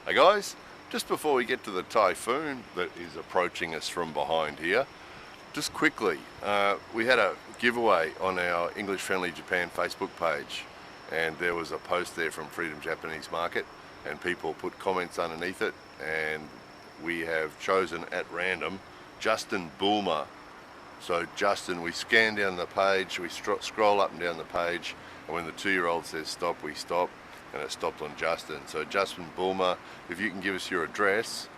Hey guys, just before we get to the typhoon that is approaching us from behind here, just quickly, we had a giveaway on our English Friendly Japan Facebook page, and there was a post there from Freedom Japanese Market, and people put comments underneath it, and we have chosen at random Justin Bulmer. So Justin, we scan down the page, we scroll up and down the page, and when the 2-year-old says stop, we stop, and it stopped on Justin. So Justin Bulmer, if you can give us your address,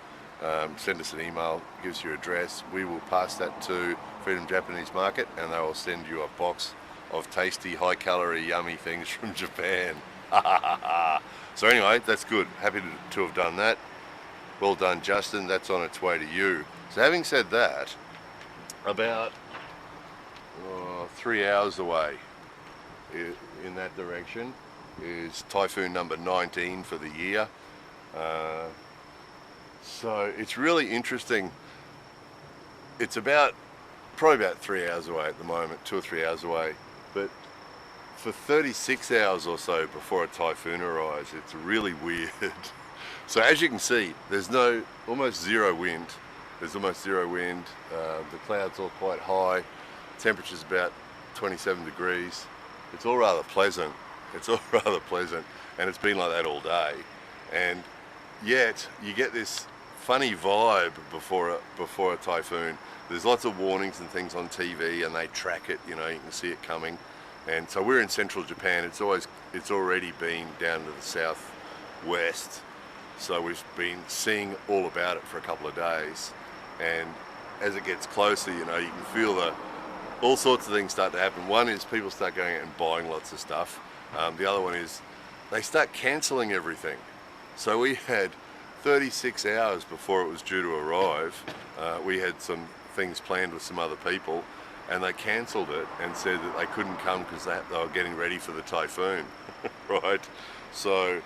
send us an email, give us your address, we will pass that to Freedom Japanese Market, and they will send you a box of tasty, high-calorie, yummy things from Japan. So anyway, that's good. Happy to have done that. Well done, Justin. That's on its way to you. So having said that, about 3 hours away in that direction is typhoon number 19 for the year. So it's really interesting. It's probably about 3 hours away at the moment, 2 or 3 hours away. But for 36 hours or so before a typhoon arrives, it's really weird. So as you can see, there's almost zero wind. There's almost zero wind. The clouds are quite high. Temperature's about 27 degrees. It's all rather pleasant. It's all rather pleasant, and it's been like that all day. And yet you get this funny vibe before a typhoon. There's lots of warnings and things on TV, and they track it. You can see it coming. And so we're in central Japan. It's already been down to the southwest. So we've been seeing all about it for a couple of days. And as it gets closer, you can feel all sorts of things start to happen. One is people start going out and buying lots of stuff. The other one is they start cancelling everything. So we had 36 hours before it was due to arrive. We had some things planned with some other people, and they cancelled it and said that they couldn't come because they were getting ready for the typhoon. Right? So,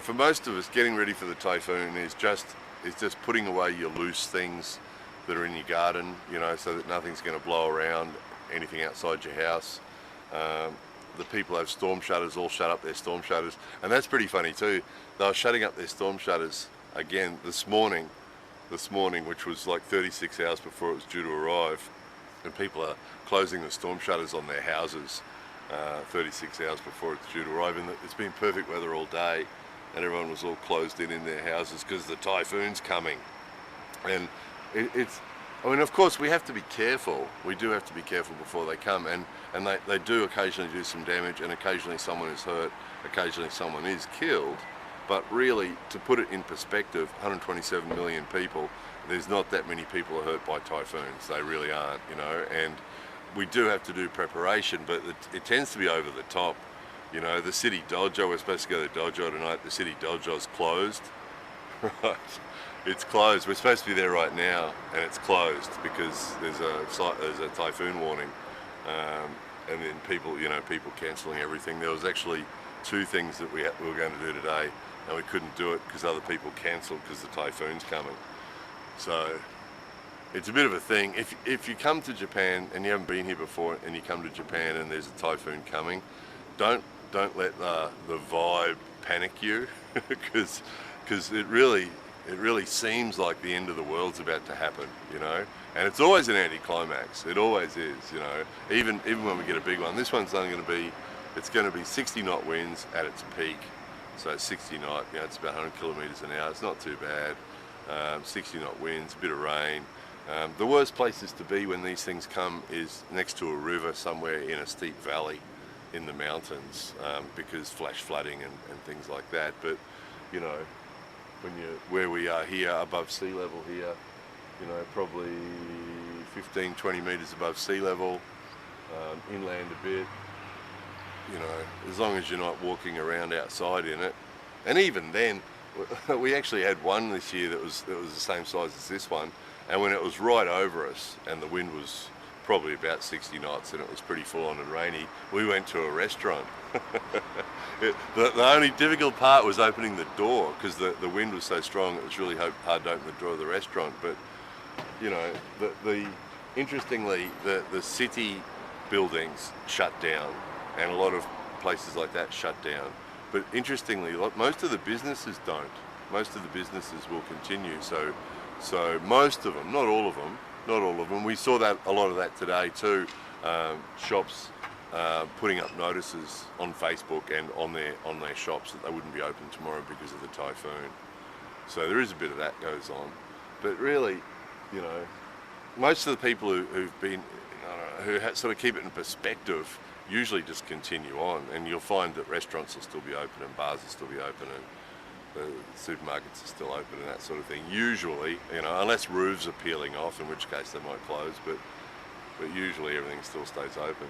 for most of us, getting ready for the typhoon is just putting away your loose things that are in your garden, so that nothing's going to blow around anything outside your house. The people have storm shutters, all shut up their storm shutters, and that's pretty funny too. They were shutting up their storm shutters again this morning, which was like 36 hours before it was due to arrive, and people are closing the storm shutters on their houses 36 hours before it's due to arrive. And it's been perfect weather all day, and everyone was all closed in their houses because the typhoon's coming. And of course we have to be careful. We do have to be careful before they come, and they do occasionally do some damage, and occasionally someone is hurt, occasionally someone is killed. But really, to put it in perspective, 127 million people, there's not that many people are hurt by typhoons. They really aren't, and we do have to do preparation, but it tends to be over the top. The city dojo, we're supposed to go to the dojo tonight. The city dojo's closed. Right. It's closed. We're supposed to be there right now, and it's closed because there's a typhoon warning, and then people cancelling everything. There was actually 2 things that we were going to do today, and we couldn't do it because other people cancelled because the typhoon's coming. So it's a bit of a thing. If you come to Japan and you haven't been here before, and you come to Japan and there's a typhoon coming, don't let the vibe panic you, because it really seems like the end of the world's about to happen, and it's always an anticlimax. It always is, even when we get a big one. This one's only going to be 60 knot winds at its peak. So 60 knot, it's about 100 kilometers an hour. It's not too bad. 60 knot winds, a bit of rain. The worst places to be when these things come is next to a river somewhere in a steep valley in the mountains, because flash flooding and things like that. But where we are here, above sea level here, probably 15-20 meters above sea level, inland a bit, as long as you're not walking around outside in it. And even then, we actually had one this year that was the same size as this one, and when it was right over us and the wind was probably about 60 knots and it was pretty full on and rainy, we went to a restaurant. The only difficult part was opening the door, because the wind was so strong. It was really hard to open the door of the restaurant. But interestingly, the city buildings shut down, and a lot of places like that shut down. But interestingly, most of the businesses don't. Most of the businesses will continue. So most of them, not all of them. We saw that a lot of that today too. Shops putting up notices on Facebook and on their shops that they wouldn't be open tomorrow because of the typhoon. So there is a bit of that goes on, but really, you know, most of the people who've been, who sort of keep it in perspective, usually just continue on, and you'll find that restaurants will still be open and bars will still be open and the supermarkets are still open and that sort of thing. Usually, you know, unless roofs are peeling off, in which case they might close, but usually everything still stays open.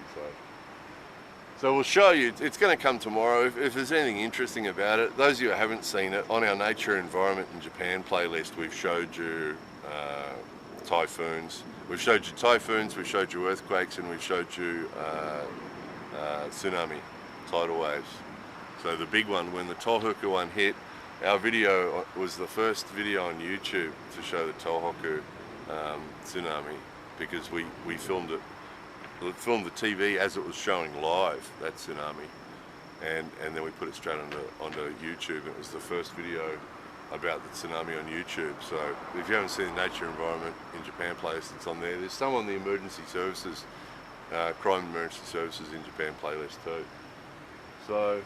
So we'll show you, it's going to come tomorrow. If there's anything interesting about it, those of you who haven't seen it, on our Nature and Environment in Japan playlist, we've showed you typhoons. We've showed you typhoons, we've showed you earthquakes, and we've showed you tsunami, tidal waves. So the big one, when the Tohoku one hit, our video was the first video on YouTube to show the Tohoku tsunami, because we filmed it. We filmed the TV as it was showing live, that tsunami, and then we put it straight onto YouTube. It was the first video about the tsunami on YouTube. So if you haven't seen the Nature and Environment in Japan playlist, it's on there. There's some on the emergency services, crime emergency services in Japan playlist too. So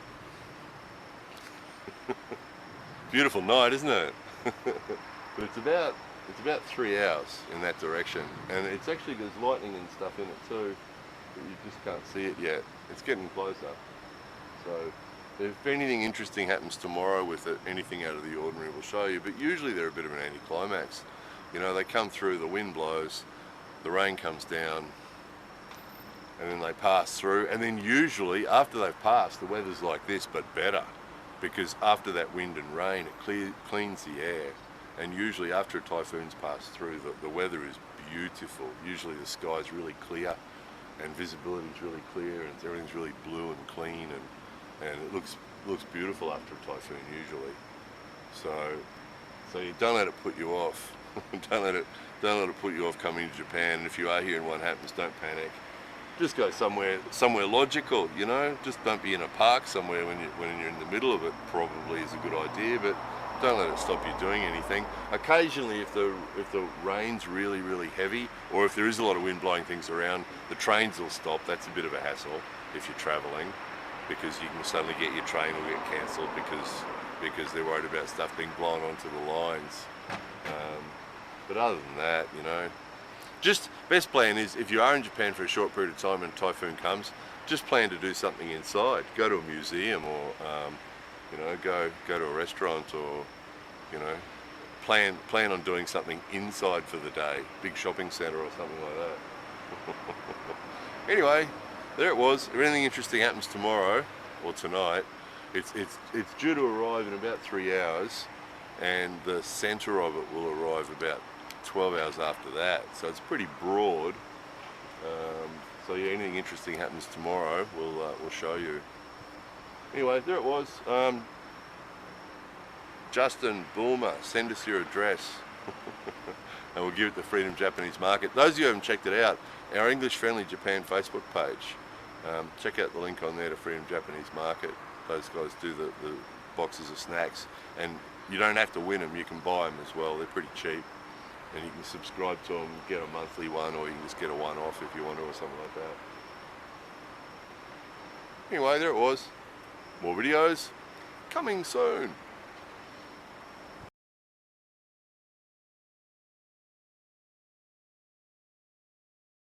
beautiful night, isn't it? But it's about 3 hours in that direction, and it's actually, there's lightning and stuff in it too, but you just can't see it yet. It's getting closer. So if anything interesting happens tomorrow with it, anything out of the ordinary, we'll show you. But usually they're a bit of an anticlimax. You know, they come through, the wind blows, the rain comes down, and then they pass through, and then usually after they've passed, the weather's like this but better, because after that wind and rain it cleans the air, and usually after a typhoon's passed through, the weather is beautiful. Usually the sky's really clear and visibility's really clear and everything's really blue and clean, and it looks beautiful after a typhoon usually. So you don't let it put you off. don't let it put you off coming to Japan. And if you are here and one happens, don't panic. Just go somewhere logical, you know. Just don't be in a park somewhere when you're in the middle of it. Probably is a good idea, but don't let it stop you doing anything. Occasionally, if the rain's really heavy, or if there is a lot of wind blowing things around, the trains will stop. That's a bit of a hassle if you're traveling, because you can suddenly get your train will get cancelled because they're worried about stuff being blown onto the lines. But other than that, you know, just best plan is, if you are in Japan for a short period of time and a typhoon comes, just plan to do something inside. Go to a museum, or you know, go to a restaurant, or you know, plan on doing something inside for the day, big shopping centre or something like that. Anyway, there it was. If anything interesting happens tomorrow or tonight, it's due to arrive in about 3 hours, and the centre of it will arrive about 12 hours after that. So it's pretty broad. So yeah, anything interesting happens tomorrow, we'll show you. Anyway, there it was. Justin Bulmer, send us your address and we'll give it to Freedom Japanese Market. Those of you who haven't checked it out, our English Friendly Japan Facebook page, check out the link on there to Freedom Japanese Market. Those guys do the boxes of snacks, and you don't have to win them, you can buy them as well. They're pretty cheap, and you can subscribe to them, get a monthly one, or you can just get a one-off if you want to, or something like that. Anyway, there it was. More videos coming soon.